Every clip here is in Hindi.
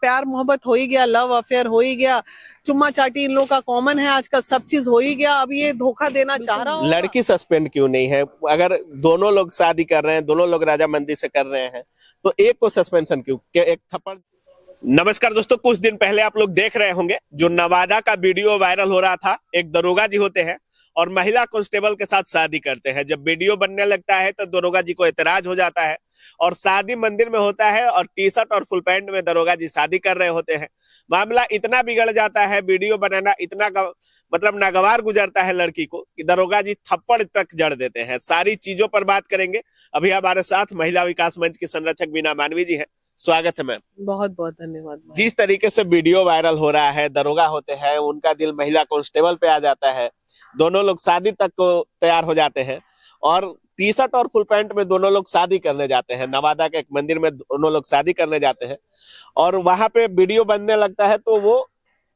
प्यार मोहब्बत हो ही गया, लव अफेयर हो ही गया, चुम्मा चाटी इन लोगों का कॉमन है आजकल, सब चीज हो ही गया, अब ये धोखा देना चाह रहा होगा। लड़की सस्पेंड क्यों नहीं है? अगर दोनों लोग शादी कर रहे हैं, दोनों लोग राजामंदी से कर रहे हैं, तो एक को सस्पेंशन क्यों? एक थप्पड़। नमस्कार दोस्तों, कुछ दिन पहले आप लोग देख रहे होंगे जो नवादा का वीडियो वायरल हो रहा था। एक दरोगा जी होते हैं और महिला कांस्टेबल के साथ शादी करते हैं। जब वीडियो बनने लगता है तो दरोगा जी को एतराज हो जाता है और शादी मंदिर में होता है और टी शर्ट और फुल पैंट में दरोगा जी शादी कर रहे होते हैं। मामला इतना बिगड़ जाता है, वीडियो बनाना इतना मतलब नागवार गुजरता है लड़की को कि दरोगा जी थप्पड़ तक जड़ देते हैं। सारी चीजों पर बात करेंगे। अभी हमारे साथ महिला विकास मंच की संरक्षक बीना मानवी जी है। स्वागत है मैम। बहुत बहुत धन्यवाद। जिस तरीके से वीडियो वायरल हो रहा है, दरोगा होते हैं, उनका दिल महिला कांस्टेबल पे आ जाता है, दोनों लोग शादी तक को तैयार हो जाते हैं और टी शर्ट और फुल पैंट में दोनों लोग शादी करने जाते हैं। नवादा के एक मंदिर में दोनों लोग शादी करने जाते हैं और वहां पे वीडियो बनने लगता है तो वो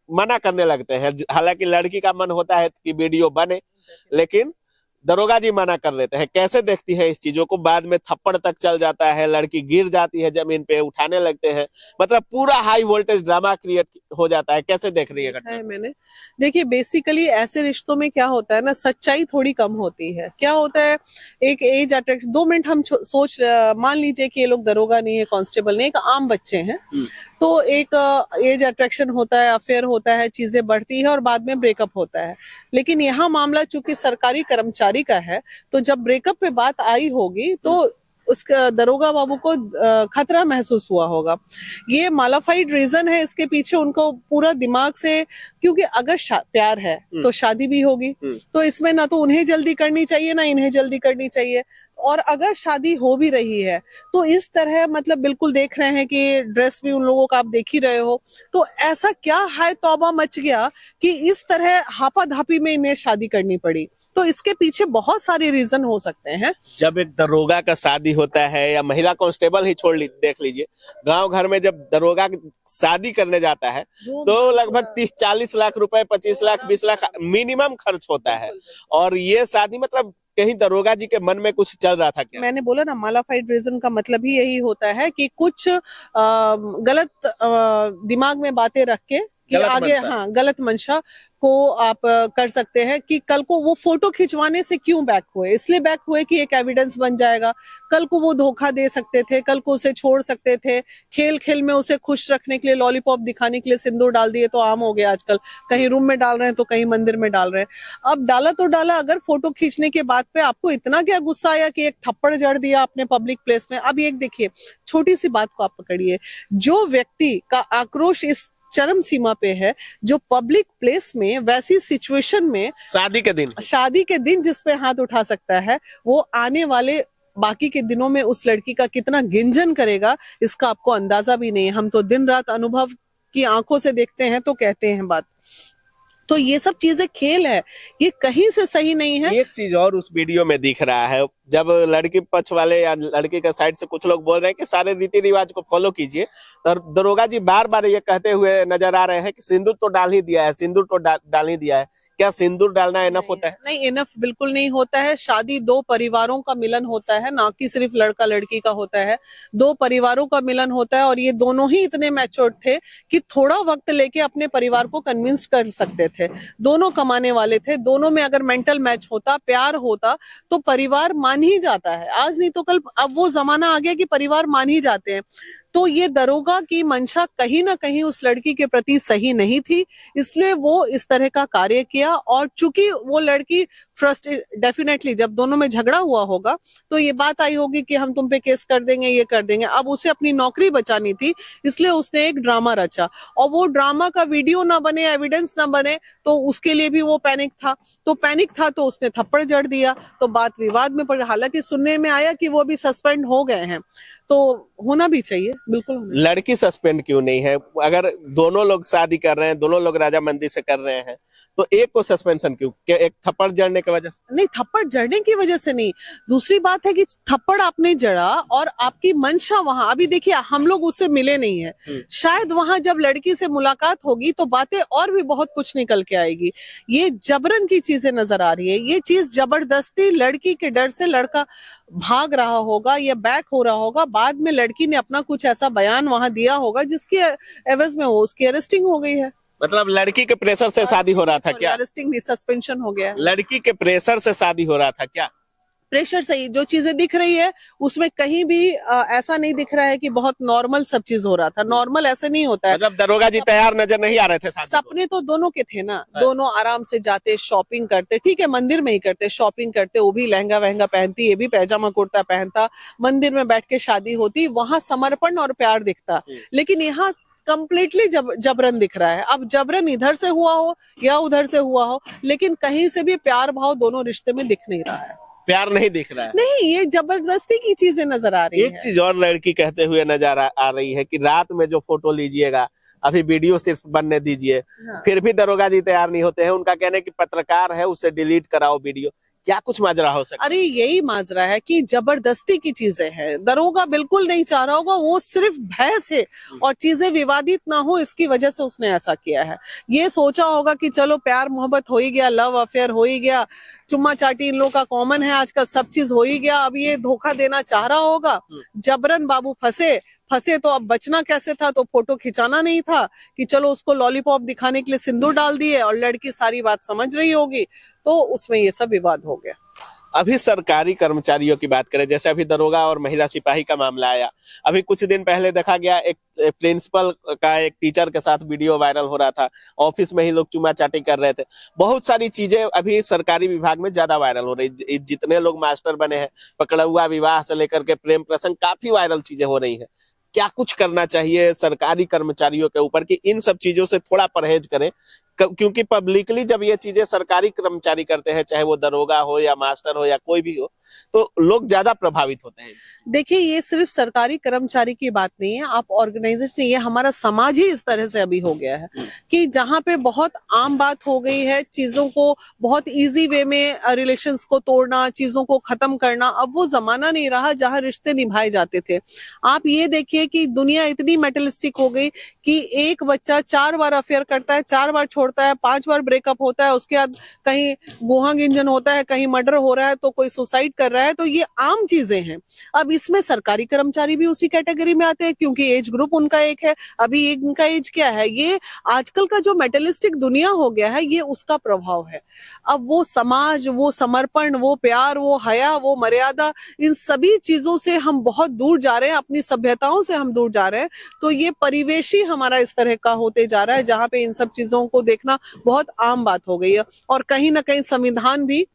मना करने लगते हैं। हालांकि लड़की का मन होता है कि वीडियो बने, लेकिन दरोगा जी मना कर देते हैं। कैसे देखती है इस चीजों को? बाद में थप्पड़ तक चल जाता है, लड़की गिर जाती है जमीन पे, उठाने लगते हैं, मतलब पूरा हाई वोल्टेज ड्रामा क्रिएट हो जाता है। कैसे देख रही है घटना? मैंने देखिए, बेसिकली ऐसे रिश्तों में क्या होता है ना, सच्चाई थोड़ी कम होती है। क्या होता है, एक एज अट्रैक्शन, 2 मिनट हम सोच मान लीजिए कि ये लोग दरोगा नहीं है, कांस्टेबल नहीं, एक आम बच्चे हैं, तो एक एज अट्रैक्शन होता है, अफेयर होता है, चीजें बढ़ती है और बाद में ब्रेकअप होता है। लेकिन यहाँ मामला चूंकि सरकारी कर्मचारी का है, तो जब ब्रेकअप पे बात आई होगी तो उसका दरोगा बाबू को खतरा महसूस हुआ होगा। ये मालाफाइड रीजन है इसके पीछे, उनको पूरा दिमाग से, क्योंकि अगर प्यार है तो शादी भी होगी, तो इसमें ना तो उन्हें जल्दी करनी चाहिए ना इन्हें जल्दी करनी चाहिए। और अगर शादी हो भी रही है तो इस तरह, मतलब बिल्कुल देख रहे हैं कि ड्रेस भी उन लोगों का आप देख ही रहे हो, तो ऐसा क्या है तौबा मच गया कि इस तरह हापाधापी में इन्हें शादी करनी पड़ी। तो इसके पीछे बहुत सारे रीजन हो सकते हैं। जब एक दरोगा का शादी होता है या महिला कांस्टेबल ही देख लीजिए, गांव घर में जब दरोगा शादी करने जाता है तो लगभग 30-40 लाख रुपए, 25 लाख, 20 लाख मिनिमम खर्च होता है। और ये शादी, मतलब कहीं दरोगा जी के मन में कुछ चल रहा था क्या? मैंने बोला ना, मालाफाइड रीजन का मतलब ही यही होता है कि कुछ गलत दिमाग में बातें रख के कि आगे, हाँ, गलत मंशा को आप कर सकते हैं कि कल को वो फोटो खिंचवाने से क्यों बैक हुए, इसलिए बैक हुए कि एक एविडेंस बन जाएगा। कल को वो धोखा दे सकते थे, कल को उसे छोड़ सकते थे, खेल खेल में उसे खुश रखने के लिए, लॉलीपॉप दिखाने के लिए सिंदूर डाल दिए तो आम हो गया आजकल, कहीं रूम में डाल रहे हैं तो कहीं मंदिर में डाल रहे हैं। अब डाला तो डाला, अगर फोटो खींचने के बाद पे आपको इतना क्या गुस्सा आया कि एक थप्पड़ जड़ दिया आपने पब्लिक प्लेस में। अब एक देखिए, छोटी सी बात को आप पकड़िए, जो व्यक्ति का आक्रोश इस चरम सीमा पे है, जो पब्लिक प्लेस में वैसी सिचुएशन में शादी के दिन जिस पे हाथ उठा सकता है, वो आने वाले बाकी के दिनों में उस लड़की का कितना गिंजन करेगा, इसका आपको अंदाजा भी नहीं है। हम तो दिन रात अनुभव की आंखों से देखते हैं तो कहते हैं बात। तो ये सब चीजें खेल है, ये कहीं से सही नहीं है। एक चीज और उस वीडियो में दिख रहा है, जब लड़की पक्ष वाले या लड़की का साइड से कुछ लोग बोल रहे हैं कि सारे रीति रिवाज को फॉलो कीजिए, तो दरोगा जी बार बार ये कहते हुए नजर आ रहे हैं कि सिंदूर तो डाल ही दिया है, सिंदूर तो डाल ही दिया है। क्या सिंदूर डालना इनफ होता है? नहीं, इनफ बिल्कुल नहीं होता है। शादी 2 परिवारों का मिलन होता है, ना कि सिर्फ लड़का लड़की का होता है। 2 परिवारों का मिलन होता है और ये दोनों ही इतने मैच्योर्ड थे कि थोड़ा वक्त लेके अपने परिवार को कन्विंस कर सकते थे। दोनों कमाने वाले थे, दोनों में अगर मेंटल मैच होता, प्यार होता, तो परिवार मान ही जाता है। आज नहीं तो कल, अब वो जमाना आ गया कि परिवार मान ही जाते हैं। तो ये दरोगा की मंशा कहीं ना कहीं उस लड़की के प्रति सही नहीं थी, इसलिए वो इस तरह का कार्य किया। और चूंकि वो लड़की फ्रस्ट्रेटेड, डेफिनेटली जब दोनों में झगड़ा हुआ होगा तो ये बात आई होगी कि हम तुम पे केस कर देंगे, ये कर देंगे। अब उसे अपनी नौकरी बचानी थी, इसलिए उसने एक ड्रामा रचा, और वो ड्रामा का वीडियो ना बने, एविडेंस ना बने, तो उसके लिए भी वो पैनिक था। तो उसने थप्पड़ जड़ दिया, तो बात विवाद में पड़। हालांकि सुनने में आया कि वो अभी सस्पेंड हो गए हैं, तो होना भी चाहिए, बिल्कुल। लड़की सस्पेंड क्यों नहीं है? अगर दोनों लोग शादी कर रहे हैं, दोनों लोग राजामंदी से कर रहे हैं, तो एक को सस्पेंशन क्यों? एक थप्पड़ जड़ने की वजह से? नहीं, थप्पड़ जड़ने की वजह से नहीं। दूसरी बात है कि थप्पड़ आपने जड़ा और आपकी मंशा वहां, अभी देखिए हम लोग उससे मिले नहीं है, शायद वहां जब लड़की से मुलाकात होगी तो बातें और भी बहुत कुछ निकल के आएगी। ये जबरन की चीजें नजर आ रही है, ये चीज जबरदस्ती, लड़की के डर से लड़का भाग रहा होगा या बैक हो रहा होगा, बाद में लड़की ने अपना कुछ ऐसा बयान वहां दिया होगा जिसकी एवज में वो उसकी अरेस्टिंग हो गई है। मतलब लड़की के प्रेशर से शादी हो रहा था क्या? अरेस्टिंग नहीं, सस्पेंशन हो गया है। लड़की के प्रेशर से शादी हो रहा था क्या? प्रेशर से ही जो चीजें दिख रही है उसमें कहीं भी ऐसा नहीं दिख रहा है कि बहुत नॉर्मल सब चीज हो रहा था। नॉर्मल ऐसे नहीं होता है। मतलब दरोगा जी तैयार नजर नहीं आ रहे थे शादी को? सपने तो दोनों के थे ना, दोनों आराम से जाते, शॉपिंग करते, ठीक है मंदिर में ही करते, शॉपिंग करते, वो भी लहंगा वहंगा पहनती, ये भी पैजामा कुर्ता पहनता, मंदिर में बैठ के शादी होती, वहां समर्पण और प्यार दिखता। लेकिन यहाँ कंप्लीटली जबरन दिख रहा है। अब जबरन इधर से हुआ हो या उधर से हुआ हो, लेकिन कहीं से भी प्यार भाव दोनों रिश्ते में दिख नहीं रहा है। प्यार नहीं दिख रहा है? नहीं, ये जबरदस्ती की चीजें नजर आ रही है। एक चीज और लड़की कहते हुए नजर आ रही है कि रात में जो फोटो लीजिएगा, अभी वीडियो सिर्फ बनने दीजिए। हाँ। फिर भी दरोगा जी तैयार नहीं होते हैं। उनका कहना है कि पत्रकार है, उसे डिलीट कराओ वीडियो। क्या कुछ माजरा हो सकता है? अरे यही माजरा है कि जबरदस्ती की चीजें हैं। दरोगा बिल्कुल नहीं चाह रहा होगा, वो सिर्फ भय से और चीजें विवादित ना हो इसकी वजह से उसने ऐसा किया है। ये सोचा होगा कि चलो प्यार मोहब्बत हो ही गया, लव अफेयर हो ही गया, चुम्मा चाटी इन लोगों का कॉमन है आजकल, सब चीज हो ही गया, अब ये धोखा देना चाह रहा होगा। जबरन बाबू फंसे तो अब बचना कैसे था, तो फोटो खिंचाना नहीं था कि चलो उसको लॉलीपॉप दिखाने के लिए सिंदूर डाल दिए और लड़की सारी बात समझ रही होगी, तो उसमें ये सब विवाद हो गया। अभी सरकारी कर्मचारियों की बात करें, जैसे अभी दरोगा और महिला सिपाही का मामला आया, अभी कुछ दिन पहले देखा गया एक प्रिंसिपल का एक टीचर के साथ वीडियो वायरल हो रहा था, ऑफिस में ही लोग चुमा चाटी कर रहे थे। बहुत सारी चीजें अभी सरकारी विभाग में ज्यादा वायरल हो रही। जितने लोग मास्टर बने हैं, पकड़ुआ विवाह से लेकर के प्रेम प्रसंग, काफी वायरल चीजें हो रही है। क्या कुछ करना चाहिए सरकारी कर्मचारियों के ऊपर कि इन सब चीजों से थोड़ा परहेज करें? क्योंकि पब्लिकली जब ये चीजें सरकारी कर्मचारी करते हैं, चाहे वो दरोगा हो या मास्टर हो या कोई भी हो, तो लोग ज्यादा प्रभावित होते हैं। देखिए, ये सिर्फ सरकारी कर्मचारी की बात नहीं है, आप ऑर्गेनाइजेशन, ये हमारा समाज ही इस तरह से अभी हो गया है कि जहाँ पे बहुत आम बात हो गई है चीजों को बहुत इजी वे में रिलेशंस को तोड़ना, चीजों को खत्म करना। अब वो जमाना नहीं रहा जहाँ रिश्ते निभाए जाते थे। आप ये देखिए कि दुनिया इतनी मेटलिस्टिक हो गई कि एक बच्चा 4 बार अफेयर करता है, 4 बार छोड़ता है, 5 बार ब्रेकअप होता है, उसके बाद कहीं गुहांग इंजन होता है, कहीं मर्डर हो रहा है, तो कोई सुसाइड कर रहा है। तो ये आम चीजें हैं। अब इसमें सरकारी कर्मचारी भी उसी कैटेगरी में आते हैं क्योंकि एज ग्रुप उनका एक है। अभी इनका एज क्या है? ये आजकल का जो मेटलिस्टिक दुनिया हो गया है, ये उसका प्रभाव है। अब वो समाज, वो समर्पण, वो प्यार, वो हया, वो मर्यादा, इन सभी चीजों से हम बहुत दूर जा रहे हैं, अपनी सभ्यताओं से हम दूर जा रहे हैं। तो ये परिवेश ही हमारा इस तरह का होते जा रहा है जहाँ पे इन सब चीजों को देखना बहुत आम बात हो गई है। और कहीं ना कहीं संविधान भी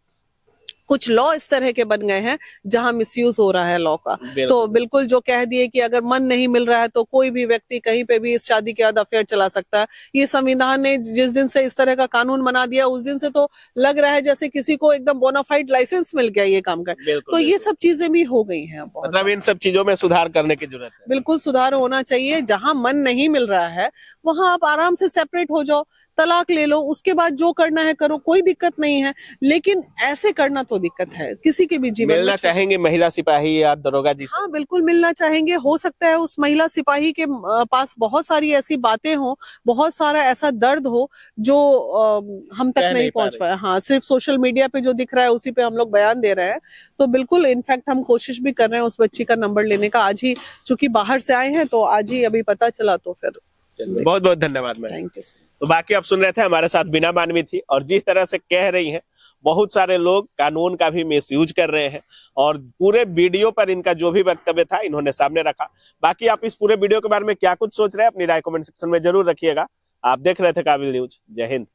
कुछ लॉ इस तरह के बन गए हैं जहां मिसयूज हो रहा है लॉ का। तो बिल्कुल जो कह दिए कि अगर मन नहीं मिल रहा है तो कोई भी व्यक्ति कहीं पे भी इस शादी के बाद अफेयर चला सकता है। ये संविधान ने जिस दिन से इस तरह का कानून बना दिया, उस दिन से तो लग रहा है जैसे किसी को एकदम बोनाफाइड लाइसेंस मिल गया ये काम कर। तो ये सब चीजें भी हो गई हैं। मतलब इन सब चीजों में सुधार करने की जरूरत है। बिल्कुल सुधार होना चाहिए। जहां मन नहीं मिल रहा है वहां आप आराम से सेपरेट हो जाओ, तलाक ले लो, उसके बाद जो करना है करो, कोई दिक्कत नहीं है। लेकिन ऐसे करना तो दिक्कत है किसी के भी जीवन में। मिलना चाहेंगे महिला सिपाही या दरोगा जी से? हाँ, बिल्कुल मिलना चाहेंगे। हो सकता है उस महिला सिपाही के पास बहुत सारी ऐसी बातें हो, बहुत सारा ऐसा दर्द हो जो हम तक नहीं पहुंच पाया। हाँ, सिर्फ सोशल मीडिया पे जो दिख रहा है उसी पे हम लोग बयान दे रहे हैं। तो बिल्कुल, इनफैक्ट हम कोशिश भी कर रहे हैं उस बच्ची का नंबर लेने का। आज ही चूंकि बाहर से आए हैं तो आज ही अभी पता चला, तो फिर बहुत बहुत धन्यवाद मैम। Thank you. तो बाकी आप सुन रहे थे, हमारे साथ बीना मानवी थी और जिस तरह से कह रही हैं, बहुत सारे लोग कानून का भी मिसयूज कर रहे हैं और पूरे वीडियो पर इनका जो भी वक्तव्य था इन्होंने सामने रखा। बाकी आप इस पूरे वीडियो के बारे में क्या कुछ सोच रहे हैं, अपनी राय कमेंट सेक्शन में जरूर रखिएगा। आप देख रहे थे काबिल न्यूज। जय हिंद।